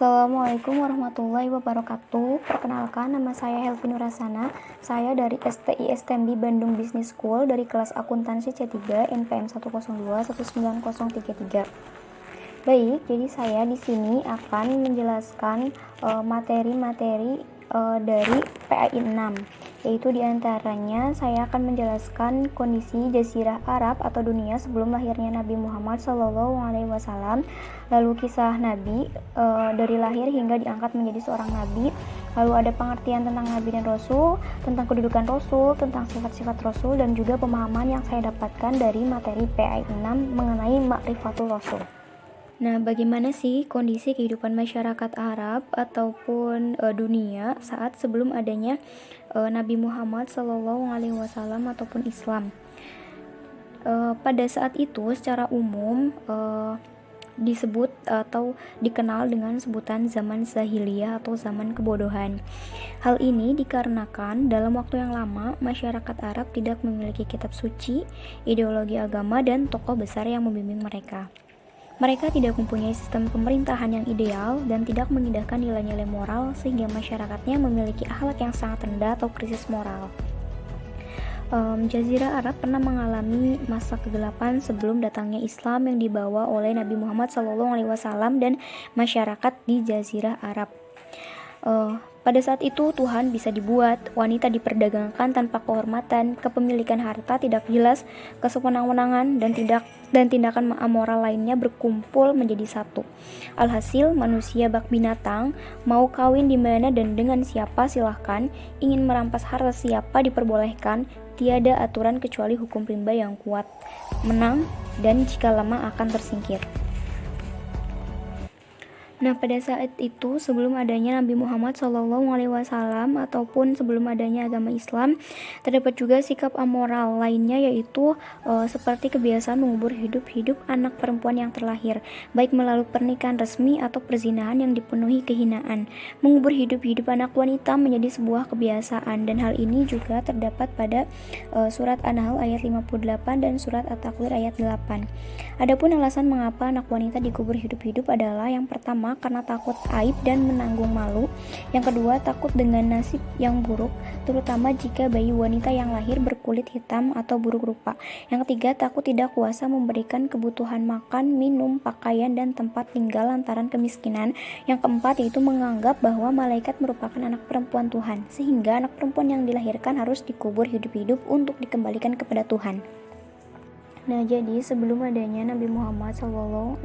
Assalamualaikum warahmatullahi wabarakatuh. Perkenalkan, nama saya Helvi Nurasana. Saya dari STI STMB Bandung Business School dari kelas akuntansi C3 NPM 102-19033. Baik, jadi saya di sini akan menjelaskan materi-materi dari PAI 6, yaitu diantaranya saya akan menjelaskan kondisi Jazirah Arab atau dunia sebelum lahirnya Nabi Muhammad SAW, lalu kisah Nabi dari lahir hingga diangkat menjadi seorang Nabi, lalu ada pengertian tentang Nabi dan Rasul, tentang kedudukan Rasul, tentang sifat-sifat Rasul, dan juga pemahaman yang saya dapatkan dari materi PAI 6 mengenai Ma'rifatul Rasul. Nah, bagaimana sih kondisi kehidupan masyarakat Arab ataupun dunia saat sebelum adanya Nabi Muhammad SAW ataupun Islam? Pada saat itu, secara umum disebut atau dikenal dengan sebutan zaman Zahiliyah atau zaman kebodohan. Hal ini dikarenakan dalam waktu yang lama masyarakat Arab tidak memiliki kitab suci, ideologi agama, dan tokoh besar yang membimbing mereka. Mereka tidak mempunyai sistem pemerintahan yang ideal dan tidak mengindahkan nilai-nilai moral sehingga masyarakatnya memiliki akhlak yang sangat rendah atau krisis moral. Jazirah Arab pernah mengalami masa kegelapan sebelum datangnya Islam yang dibawa oleh Nabi Muhammad SAW dan masyarakat di Jazirah Arab. Pada saat itu Tuhan bisa dibuat, wanita diperdagangkan tanpa kehormatan, kepemilikan harta tidak jelas, kesewenang-wenangan dan tindakan amoral lainnya berkumpul menjadi satu. Alhasil manusia bak binatang, mau kawin di mana dan dengan siapa silahkan, ingin merampas harta siapa diperbolehkan, tiada aturan kecuali hukum rimba yang kuat, menang dan jika lemah akan tersingkir. Nah, pada saat itu sebelum adanya Nabi Muhammad SAW ataupun sebelum adanya agama Islam, terdapat juga sikap amoral lainnya, yaitu seperti kebiasaan mengubur hidup-hidup anak perempuan yang terlahir, baik melalui pernikahan resmi atau perzinahan yang dipenuhi kehinaan. Mengubur hidup-hidup anak wanita menjadi sebuah kebiasaan, dan hal ini juga terdapat pada surat An-Nahl ayat 58 dan surat At-Takwir ayat 8. Adapun alasan mengapa anak wanita dikubur hidup-hidup adalah yang pertama karena takut aib dan menanggung malu, yang kedua takut dengan nasib yang buruk, terutama jika bayi wanita yang lahir berkulit hitam atau buruk rupa, yang ketiga takut tidak kuasa memberikan kebutuhan makan, minum, pakaian, dan tempat tinggal lantaran kemiskinan, yang keempat yaitu menganggap bahwa malaikat merupakan anak perempuan Tuhan, sehingga anak perempuan yang dilahirkan harus dikubur hidup-hidup untuk dikembalikan kepada Tuhan. Nah, jadi sebelum adanya Nabi Muhammad SAW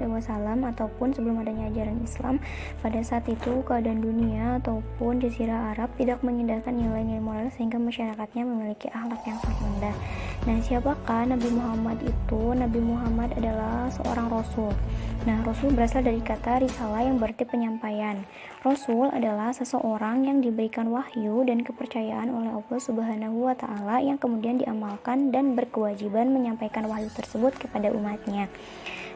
ataupun sebelum adanya ajaran Islam, pada saat itu keadaan dunia ataupun Jazirah Arab tidak mengindahkan nilai-nilai moral sehingga masyarakatnya memiliki akhlak yang sangat rendah. Nah, siapakah Nabi Muhammad itu? Nabi Muhammad adalah seorang Rasul. Nah, Rasul berasal dari kata risalah yang berarti penyampaian. Rasul adalah seseorang yang diberikan wahyu dan kepercayaan oleh Allah Subhanahu wa Ta'ala yang kemudian diamalkan dan berkewajiban menyampaikan wahyu tersebut kepada umatnya.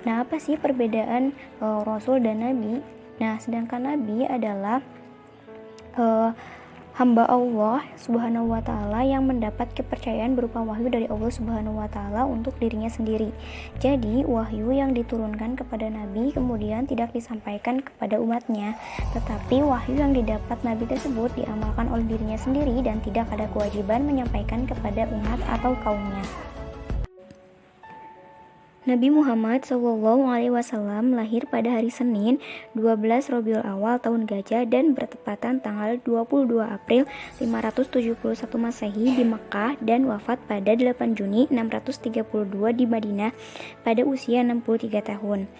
Nah, apa sih perbedaan Rasul dan Nabi? Nah, sedangkan Nabi adalah hamba Allah Subhanahu wa Ta'ala yang mendapat kepercayaan berupa wahyu dari Allah Subhanahu wa Ta'ala untuk dirinya sendiri. Jadi, wahyu yang diturunkan kepada Nabi kemudian tidak disampaikan kepada umatnya, tetapi wahyu yang didapat Nabi tersebut diamalkan oleh dirinya sendiri dan tidak ada kewajiban menyampaikan kepada umat atau kaumnya. Nabi Muhammad SAW lahir pada hari Senin 12 Rabiul Awal tahun Gajah dan bertepatan tanggal 22 April 571 Masehi di Mekah dan wafat pada 8 Juni 632 di Madinah pada usia 63 tahun.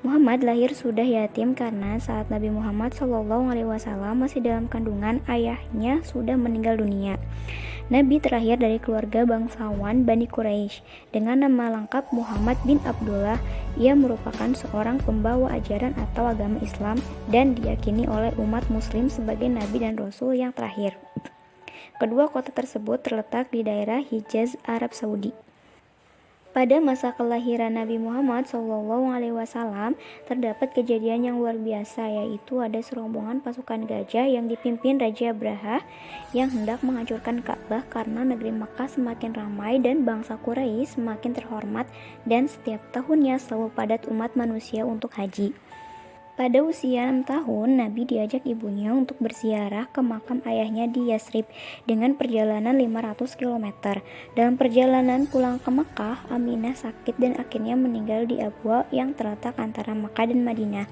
Muhammad lahir sudah yatim karena saat Nabi Muhammad SAW masih dalam kandungan ayahnya sudah meninggal dunia. Nabi terakhir dari keluarga bangsawan Bani Quraisy dengan nama lengkap Muhammad bin Abdullah. Ia merupakan seorang pembawa ajaran atau agama Islam dan diyakini oleh umat muslim sebagai Nabi dan Rasul yang terakhir. Kedua kota tersebut terletak di daerah Hijaz, Arab Saudi. Pada masa kelahiran Nabi Muhammad SAW terdapat kejadian yang luar biasa, yaitu ada serombongan pasukan gajah yang dipimpin Raja Abraha yang hendak menghancurkan Ka'bah karena negeri Makkah semakin ramai dan bangsa Quraisy semakin terhormat dan setiap tahunnya selalu padat umat manusia untuk haji. Pada usia 6 tahun, Nabi diajak ibunya untuk berziarah ke makam ayahnya di Yasrib dengan perjalanan 500 km. Dalam perjalanan pulang ke Mekah, Aminah sakit dan akhirnya meninggal di Abwa yang terletak antara Mekah dan Madinah.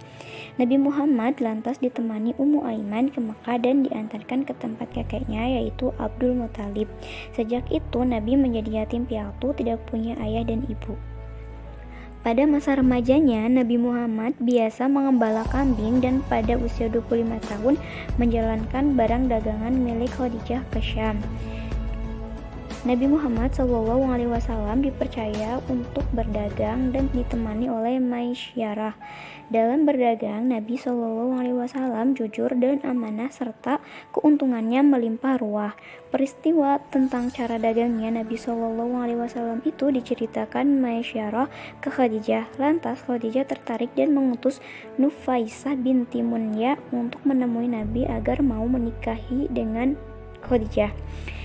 Nabi Muhammad lantas ditemani Ummu Aiman ke Mekah dan diantarkan ke tempat kakeknya yaitu Abdul Muthalib. Sejak itu Nabi menjadi yatim piatu, tidak punya ayah dan ibu. Pada masa remajanya, Nabi Muhammad biasa mengembala kambing dan pada usia 25 tahun menjalankan barang dagangan milik Khadijah ke Syam. Nabi Muhammad SAW dipercaya untuk berdagang dan ditemani oleh Maisyarah. Dalam berdagang, Nabi SAW jujur dan amanah serta keuntungannya melimpah ruah. Peristiwa tentang cara dagangnya Nabi SAW itu diceritakan Maisyarah ke Khadijah. Lantas Khadijah tertarik dan mengutus Nufaisah binti Munya untuk menemui Nabi agar mau menikahi dengan Khadijah.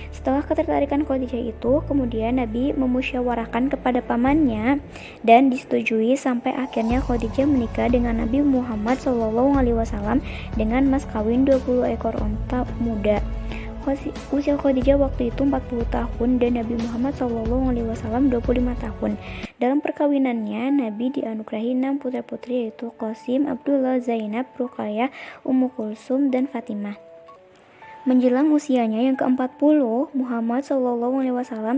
Setelah ketertarikan Khadijah itu, kemudian Nabi memusyawarahkan kepada pamannya dan disetujui sampai akhirnya Khadijah menikah dengan Nabi Muhammad SAW dengan mas kawin 20 ekor onta muda. Usia Khadijah waktu itu 40 tahun dan Nabi Muhammad SAW 25 tahun. Dalam perkawinannya, Nabi dianugerahi 6 putra-putri yaitu Qasim, Abdullah, Zainab, Ruqayyah, Ummu Kulsum, dan Fatimah. Menjelang usianya yang ke-40, Muhammad SAW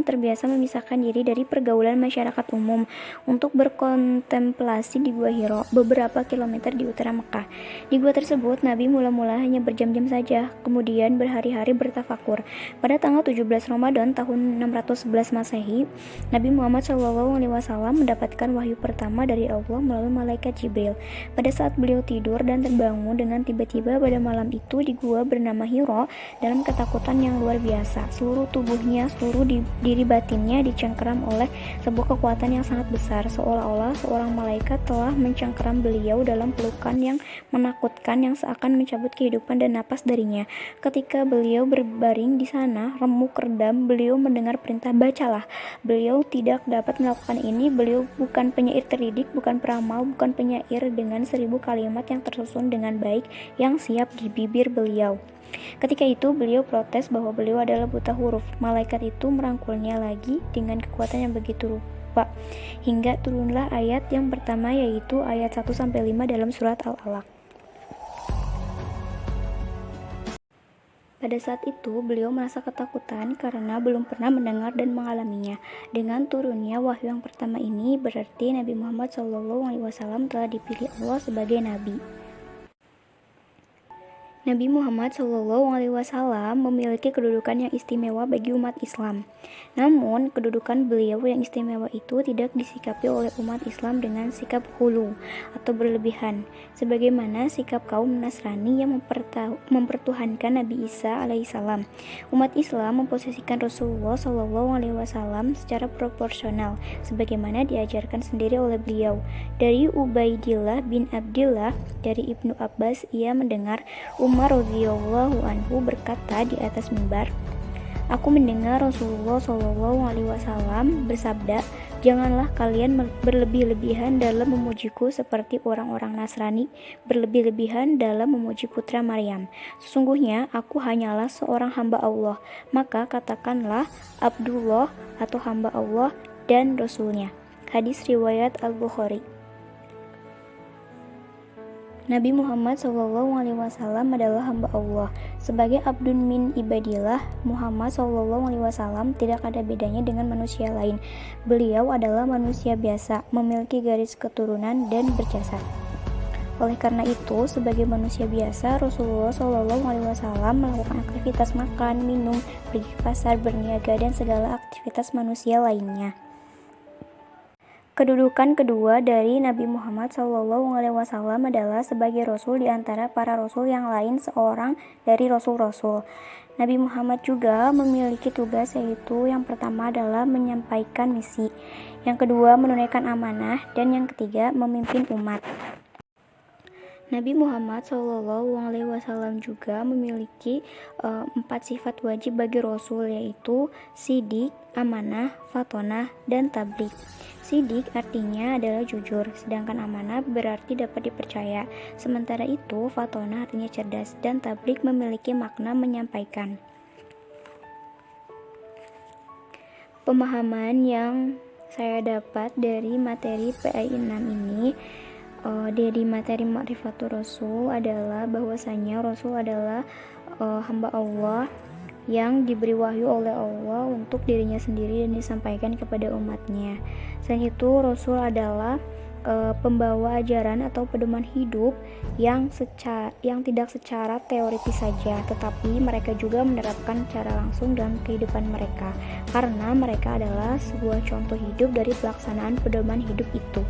terbiasa memisahkan diri dari pergaulan masyarakat umum untuk berkontemplasi di Gua Hiro, beberapa kilometer di utara Mekah. Di gua tersebut, Nabi mula-mula hanya berjam-jam saja, kemudian berhari-hari bertafakur. Pada tanggal 17 Ramadan tahun 611 Masehi, Nabi Muhammad SAW mendapatkan wahyu pertama dari Allah melalui malaikat Jibril. Pada saat beliau tidur dan terbangun dengan tiba-tiba pada malam itu di gua bernama Hiro, dalam ketakutan yang luar biasa, seluruh tubuhnya, seluruh diri batinnya dicengkeram oleh sebuah kekuatan yang sangat besar, seolah-olah seorang malaikat telah mencengkeram beliau dalam pelukan yang menakutkan yang seakan mencabut kehidupan dan napas darinya. Ketika beliau berbaring di sana, remuk redam, beliau mendengar perintah bacalah. Beliau tidak dapat melakukan ini. Beliau bukan penyair terdidik, bukan peramal, bukan penyair dengan 1000 kalimat yang tersusun dengan baik yang siap di bibir beliau. Ketika itu beliau protes bahwa beliau adalah buta huruf. Malaikat itu merangkulnya lagi dengan kekuatan yang begitu rupa hingga turunlah ayat yang pertama yaitu ayat 1-5 dalam surat Al-Alaq. Pada saat itu beliau merasa ketakutan karena belum pernah mendengar dan mengalaminya. Dengan turunnya wahyu yang pertama ini berarti Nabi Muhammad SAW telah dipilih Allah sebagai nabi. Nabi Muhammad SAW memiliki kedudukan yang istimewa bagi umat Islam. Namun, kedudukan beliau yang istimewa itu tidak disikapi oleh umat Islam dengan sikap hulu atau berlebihan, sebagaimana sikap kaum Nasrani yang mempertuhankan Nabi Isa alaihissalam. Umat Islam memposisikan Rasulullah SAW secara proporsional, sebagaimana diajarkan sendiri oleh beliau. Dari Ubaidillah bin Abdillah dari Ibnu Abbas, ia mendengar Umar radhiyallahu anhu berkata di atas mimbar, "Aku mendengar Rasulullah SAW bersabda, janganlah kalian berlebih-lebihan dalam memujiku seperti orang-orang Nasrani berlebih-lebihan dalam memuji putra Maryam. Sesungguhnya aku hanyalah seorang hamba Allah, maka katakanlah Abdullah atau hamba Allah dan Rasulnya." Hadis riwayat Al-Bukhari. Nabi Muhammad SAW adalah hamba Allah. Sebagai abdun min ibadillah, Muhammad SAW tidak ada bedanya dengan manusia lain. Beliau adalah manusia biasa, memiliki garis keturunan dan berjasa. Oleh karena itu, sebagai manusia biasa, Rasulullah SAW melakukan aktivitas makan, minum, pergi ke pasar, berniaga, dan segala aktivitas manusia lainnya. Kedudukan kedua dari Nabi Muhammad SAW adalah sebagai Rasul di antara para Rasul yang lain, seorang dari Rasul-Rasul. Nabi Muhammad juga memiliki tugas yaitu yang pertama adalah menyampaikan misi, yang kedua menunaikan amanah, dan yang ketiga memimpin umat. Nabi Muhammad SAW juga memiliki 4 sifat wajib bagi Rasul, yaitu sidik, amanah, fatonah, dan tabligh. Sidik artinya adalah jujur, sedangkan amanah berarti dapat dipercaya. Sementara itu, fatonah artinya cerdas, dan tabligh memiliki makna menyampaikan. Pemahaman yang saya dapat dari materi PAI 6 ini, dari materi Ma'rifatur Rasul adalah bahwasanya Rasul adalah hamba Allah yang diberi wahyu oleh Allah untuk dirinya sendiri dan disampaikan kepada umatnya. Selain itu, Rasul adalah pembawa ajaran atau pedoman hidup yang tidak secara teoritis saja, tetapi mereka juga menerapkan secara langsung dalam kehidupan mereka, karena mereka adalah sebuah contoh hidup dari pelaksanaan pedoman hidup itu.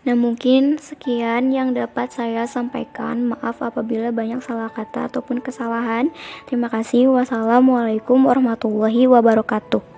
Nah, mungkin sekian yang dapat saya sampaikan. Maaf apabila banyak salah kata ataupun kesalahan. Terima kasih. Wassalamualaikum warahmatullahi wabarakatuh.